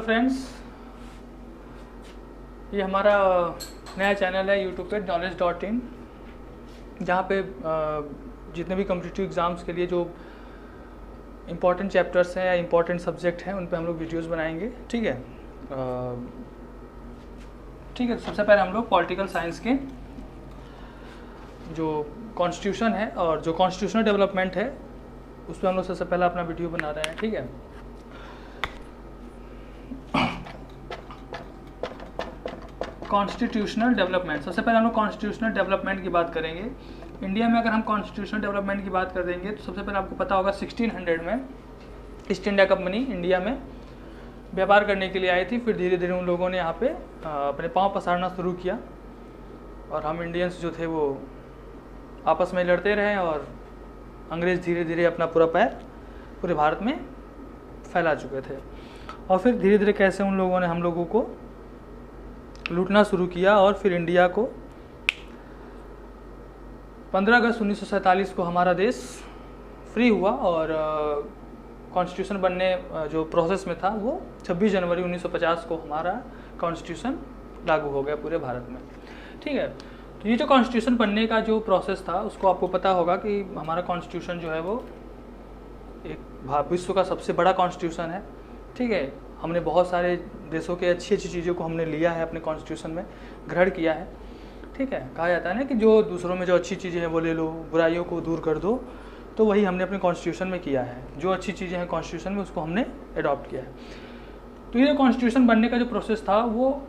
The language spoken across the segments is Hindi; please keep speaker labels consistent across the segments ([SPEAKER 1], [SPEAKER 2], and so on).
[SPEAKER 1] फ्रेंड्स, ये हमारा नया चैनल है यूट्यूब पे knowledge.in, जहाँ पे जितने भी कॉम्पिटिटिव एग्ज़ाम्स के लिए जो इम्पोर्टेंट चैप्टर्स हैं या इम्पोर्टेंट सब्जेक्ट हैं उन पे हम लोग वीडियोस बनाएंगे। ठीक है, तो सबसे पहले हम लोग पॉलिटिकल साइंस के जो कॉन्स्टिट्यूशन है और जो कॉन्स्टिट्यूशनल डेवलपमेंट है उस पर हम लोग सबसे पहला अपना वीडियो बना रहे हैं। ठीक है, कॉन्स्टिट्यूशनल डेवलपमेंट। सबसे पहले हम लोग कॉन्स्टिट्यूशनल डेवलपमेंट की बात करेंगे। इंडिया में अगर हम कॉन्स्टिट्यूशनल डेवलपमेंट की बात कर देंगे तो सबसे पहले आपको पता होगा 1600 में ईस्ट इंडिया कंपनी इंडिया में व्यापार करने के लिए आई थी। फिर धीरे धीरे उन लोगों ने यहाँ पे अपने पाँव पसारना शुरू किया और हम इंडियंस जो थे वो आपस में लड़ते रहे और अंग्रेज़ धीरे धीरे अपना पूरा पैर पूरे भारत में फैला चुके थे। और फिर धीरे धीरे कैसे उन लोगों ने हम लोगों को लूटना शुरू किया और फिर इंडिया को 15 अगस्त 1947 को हमारा देश फ्री हुआ और कॉन्स्टिट्यूशन बनने जो प्रोसेस में था वो 26 जनवरी 1950 को हमारा कॉन्स्टिट्यूशन लागू हो गया पूरे भारत में। ठीक है, तो ये जो कॉन्स्टिट्यूशन बनने का जो प्रोसेस था उसको आपको पता होगा कि हमारा कॉन्स्टिट्यूशन जो है वो एक विश्व का सबसे बड़ा कॉन्स्टिट्यूशन है। ठीक है, हमने बहुत सारे देशों के अच्छी अच्छी चीज़ों को हमने लिया है अपने कॉन्स्टिट्यूशन में ग्रहण किया है। ठीक है, कहा जाता है ना कि जो दूसरों में जो अच्छी चीज़ें हैं वो ले लो, बुराइयों को दूर कर दो, तो वही हमने अपने कॉन्स्टिट्यूशन में किया है। जो अच्छी चीज़ें हैं कॉन्स्टिट्यूशन में उसको हमने अडॉप्ट किया है। तो ये कॉन्स्टिट्यूशन बनने का जो प्रोसेस था वो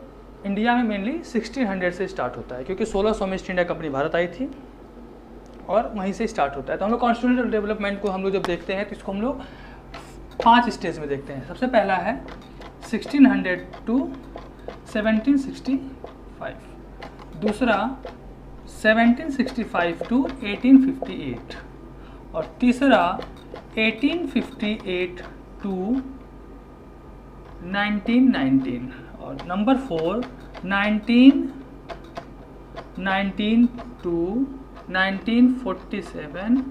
[SPEAKER 1] इंडिया में मेनली 1600 से स्टार्ट होता है, क्योंकि 1600 में ईस्ट इंडिया कंपनी भारत आई थी और वहीं से स्टार्ट होता है। तो हम लोग कॉन्स्टिट्यूशनल डेवलपमेंट को हम लोग जब देखते हैं तो इसको हम लोग 5 स्टेज में देखते हैं। सबसे पहला है 1600 टू 1765, दूसरा 1765 टू 1858 और तीसरा 1858 टू 1919 और नंबर 4 1919 टू 1947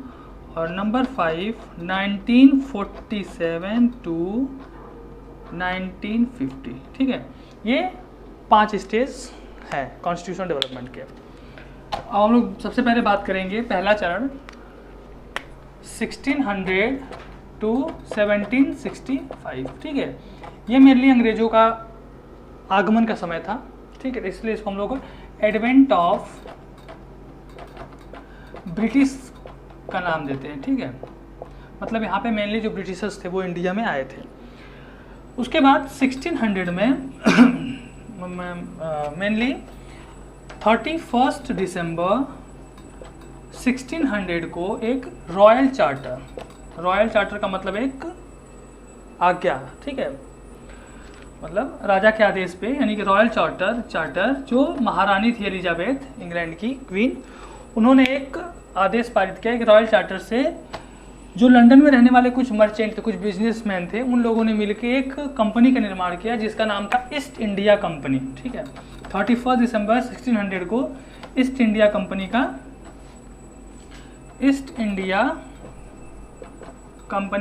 [SPEAKER 1] और नंबर 5 1947 टू 1950। ठीक है, ये 5 स्टेज है कॉन्स्टिट्यूशन डेवलपमेंट के। अब हम लोग सबसे पहले बात करेंगे पहला चरण 1600 टू 1765। ठीक है, ये मेनली अंग्रेजों का आगमन का समय था। ठीक है, इसलिए इसको हम लोग एडवेंट ऑफ ब्रिटिश का नाम देते हैं। ठीक है, मतलब यहाँ पे मेनली जो ब्रिटिशर्स थे वो इंडिया में आए थे। उसके बाद 1600 में मेनली 31 दिसंबर 1600 को एक रॉयल चार्टर का मतलब एक आज्ञा। ठीक है, मतलब राजा के आदेश पे, यानी कि रॉयल चार्टर जो महारानी थी एलिजाबेथ इंग्लैंड की क्वीन, उन्होंने एक आदेश पारित किया कि रॉयल चार्टर से जो लंदन में रहने वाले कुछ मर्चेंट थे, कुछ बिजनेसमैन थे, उन लोगों ने मिलकर एक कंपनी का निर्माण किया जिसका नाम था ईस्ट इंडिया कंपनी। ठीक है, 31 दिसंबर 1600 को ईस्ट इंडिया कंपनी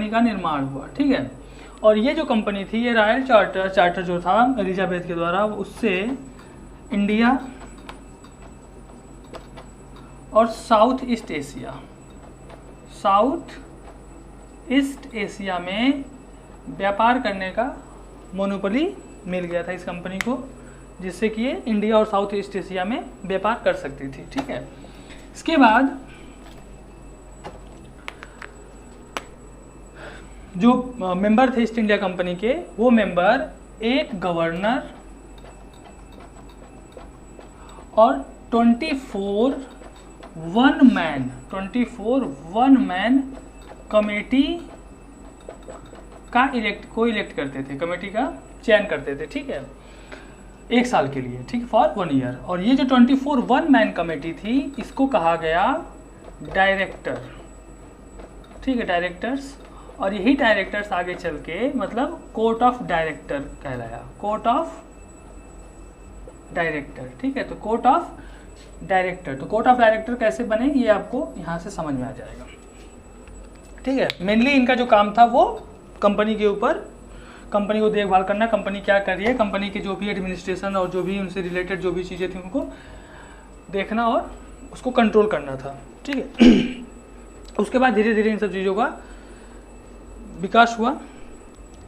[SPEAKER 1] का निर्माण हुआ। ठीक है, और ये जो कंपनी थी, ये रॉयल चार्टर जो था एलिजाबेथ के द्वारा, उससे इंडिया और साउथ ईस्ट एशिया में व्यापार करने का मोनोपोली मिल गया था इस कंपनी को, जिससे कि ये इंडिया और साउथ ईस्ट एशिया में व्यापार कर सकती थी। ठीक है, इसके बाद जो मेंबर थे ईस्ट इंडिया कंपनी के, वो मेंबर एक गवर्नर और 24 वन मैन कमेटी का इलेक्ट करते थे, कमेटी का चयन करते थे। ठीक है, 1 साल के लिए। ठीक है, फॉर 1 ईयर। और ये जो 24 वन मैन कमेटी थी, इसको कहा गया डायरेक्टर। ठीक है, डायरेक्टर्स। और यही डायरेक्टर्स आगे चल के मतलब कोर्ट ऑफ डायरेक्टर कहलाया, कोर्ट ऑफ डायरेक्टर। ठीक है, तो कोर्ट ऑफ डायरेक्टर कैसे बने ये आपको यहाँ से समझ में आ जाएगा। ठीक है, मेनली इनका जो काम था वो कंपनी के ऊपर कंपनी को देखभाल करना, कंपनी क्या कर रही है, कंपनी की जो भी एडमिनिस्ट्रेशन और जो भी उनसे रिलेटेड जो भी चीज़ें थी उनको देखना और उसको कंट्रोल करना था, ठीक है। उसके बाद धीरे धीरे इन सब चीज़ों का विकास हुआ।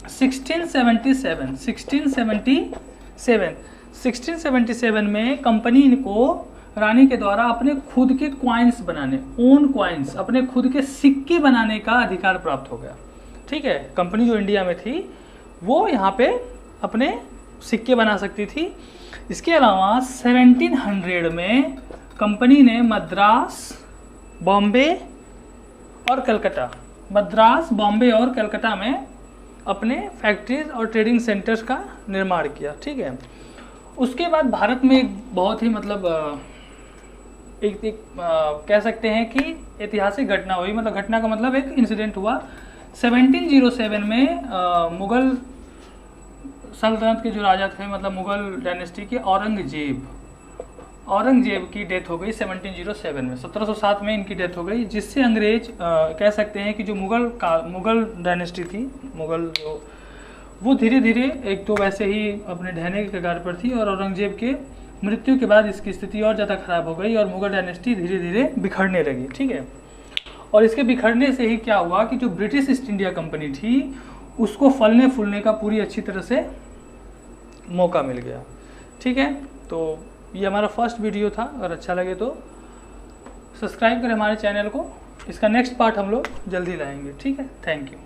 [SPEAKER 1] 1677 में कंपनी को रानी के द्वारा अपने खुद के क्वाइंस बनाने, ओन क्वाइंस, अपने खुद के सिक्के बनाने का अधिकार प्राप्त हो गया, ठीक है। कंपनी जो इंडिया में थी वो यहाँ पे अपने सिक्के बना सकती थी। इसके अलावा 1700 में कंपनी ने मद्रास, बॉम्बे और कलकत्ता में अपने फैक्ट्रीज और ट्रेडिंग सेंटर्स का निर्माण किया, ठीक है। उसके बाद भारत में एक बहुत ही मतलब कह सकते हैं कि ऐतिहासिक घटना हुई, मतलब घटना का मतलब एक इंसिडेंट हुआ। 1707 में मुगल सल्तनत के जो राजा थे, मतलब मुगल डायनेस्टी के औरंगजेब की डेथ हो गई 1707 में। 1707 में इनकी डेथ हो गई, जिससे अंग्रेज कह सकते हैं कि जो मुगल डायनेस्टी थी, मुगल जो वो धीरे धीरे एक तो वैसे ही अपने ढहने के कगार पर थी, और औरंगजेब के मृत्यु के बाद इसकी स्थिति और ज़्यादा खराब हो गई और मुगल डायनेस्टी धीरे धीरे बिखरने लगी, ठीक है। और इसके बिखरने से ही क्या हुआ कि जो ब्रिटिश ईस्ट इंडिया कंपनी थी उसको फलने फूलने का पूरी अच्छी तरह से मौका मिल गया, ठीक है। तो ये हमारा फर्स्ट वीडियो था, अगर अच्छा लगे तो सब्सक्राइब करें हमारे चैनल को। इसका नेक्स्ट पार्ट हम लोग जल्दी लाएंगे, ठीक है। Thank you.